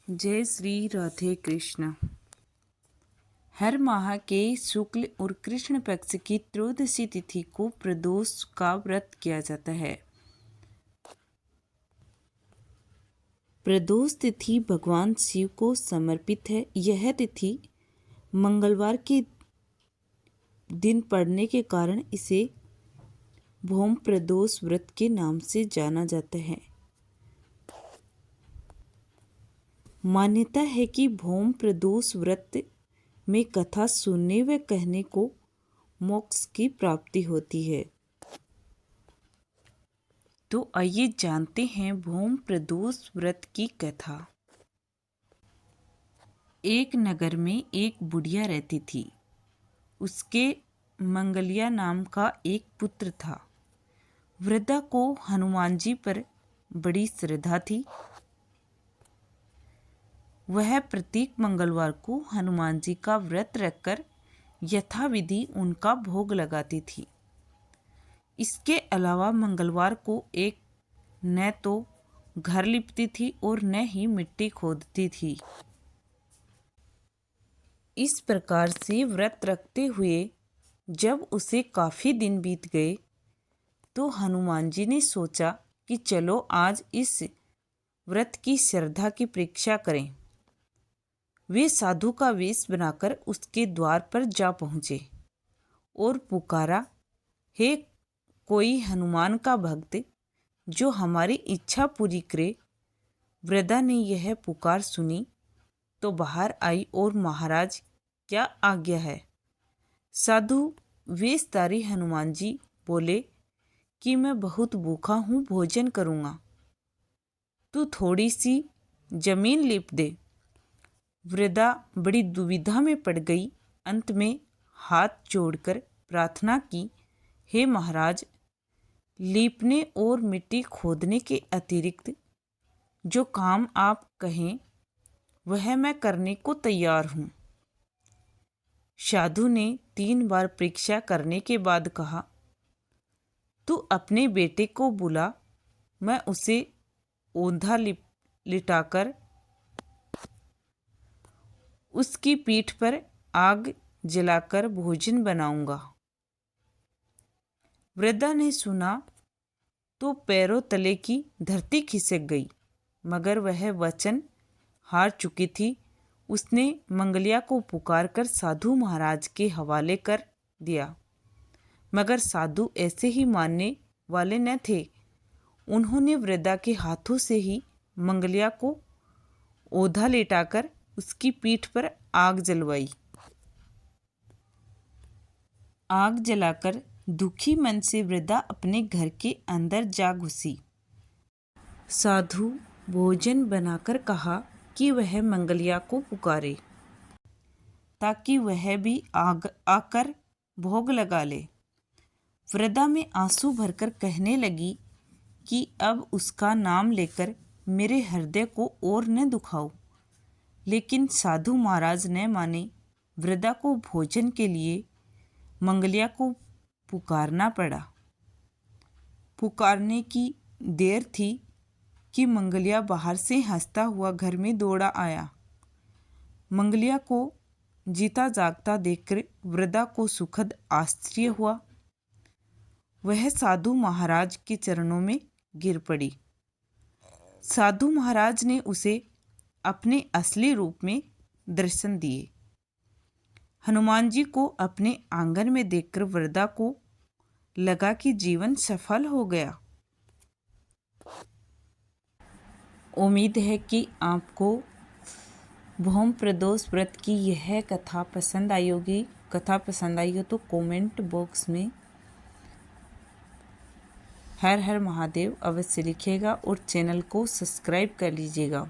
जय श्री राधे कृष्ण। हर माह के शुक्ल और कृष्ण पक्ष की त्रयोदशी तिथि को प्रदोष का व्रत किया जाता है। प्रदोष तिथि भगवान शिव को समर्पित है। यह तिथि मंगलवार के दिन पड़ने के कारण इसे भौम प्रदोष व्रत के नाम से जाना जाता है। मान्यता है कि भौम प्रदोष व्रत में कथा सुनने व कहने को मोक्ष की प्राप्ति होती है। तो आइए जानते हैं भौम प्रदोष व्रत की कथा। एक नगर में एक बुढ़िया रहती थी। उसके मंगलिया नाम का एक पुत्र था। वृद्धा को हनुमान जी पर बड़ी श्रद्धा थी। वह प्रत्येक मंगलवार को हनुमान जी का व्रत रखकर यथाविधि उनका भोग लगाती थी। इसके अलावा मंगलवार को एक न तो घर लिपती थी और न ही मिट्टी खोदती थी। इस प्रकार से व्रत रखते हुए जब उसे काफ़ी दिन बीत गए तो हनुमान जी ने सोचा कि चलो आज इस व्रत की श्रद्धा की परीक्षा करें। वे साधु का वेश बनाकर उसके द्वार पर जा पहुँचे और पुकारा, हे कोई हनुमान का भक्त जो हमारी इच्छा पूरी करे। वृद्धा ने यह पुकार सुनी तो बाहर आई और महाराज क्या आज्ञा है। साधु वेशधारी हनुमान जी बोले कि मैं बहुत भूखा हूँ, भोजन करूँगा, तू थोड़ी सी जमीन लीप दे। वृद्धा बड़ी दुविधा में पड़ गई। अंत में हाथ जोड़कर प्रार्थना की, हे महाराज, लीपने और मिट्टी खोदने के अतिरिक्त जो काम आप कहें वह मैं करने को तैयार हूँ। साधु ने 3 बार परीक्षा करने के बाद कहा, तू अपने बेटे को बुला, मैं उसे औंधा लिटाकर उसकी पीठ पर आग जलाकर भोजन बनाऊंगा। वृद्धा ने सुना तो पैरों तले की धरती खिसक गई, मगर वह वचन हार चुकी थी। उसने मंगलिया को पुकारकर साधु महाराज के हवाले कर दिया, मगर साधु ऐसे ही मानने वाले न थे। उन्होंने वृद्धा के हाथों से ही मंगलिया को औंधा लेटाकर उसकी पीठ पर आग जलवाई। आग जलाकर दुखी मन से वृद्धा अपने घर के अंदर जा घुसी। साधु भोजन बनाकर कहा कि वह मंगलिया को पुकारे ताकि वह भी आकर भोग लगा ले। वृद्धा में आंसू भरकर कहने लगी कि अब उसका नाम लेकर मेरे हृदय को और न दुखाओ। लेकिन साधु महाराज न माने। वृद्धा को भोजन के लिए मंगलिया को पुकारना पड़ा। पुकारने की देर थी कि मंगलिया बाहर से हंसता हुआ घर में दौड़ा आया। मंगलिया को जीता जागता देखकर वृद्धा को सुखद आश्चर्य हुआ। वह साधु महाराज के चरणों में गिर पड़ी। साधु महाराज ने उसे अपने असली रूप में दर्शन दिए। हनुमान जी को अपने आंगन में देखकर वृद्धा को लगा कि जीवन सफल हो गया। उम्मीद है कि आपको भौम प्रदोष व्रत की यह कथा पसंद आई होगी। कथा पसंद आई हो तो कमेंट बॉक्स में हर हर महादेव अवश्य लिखिएगा और चैनल को सब्सक्राइब कर लीजिएगा।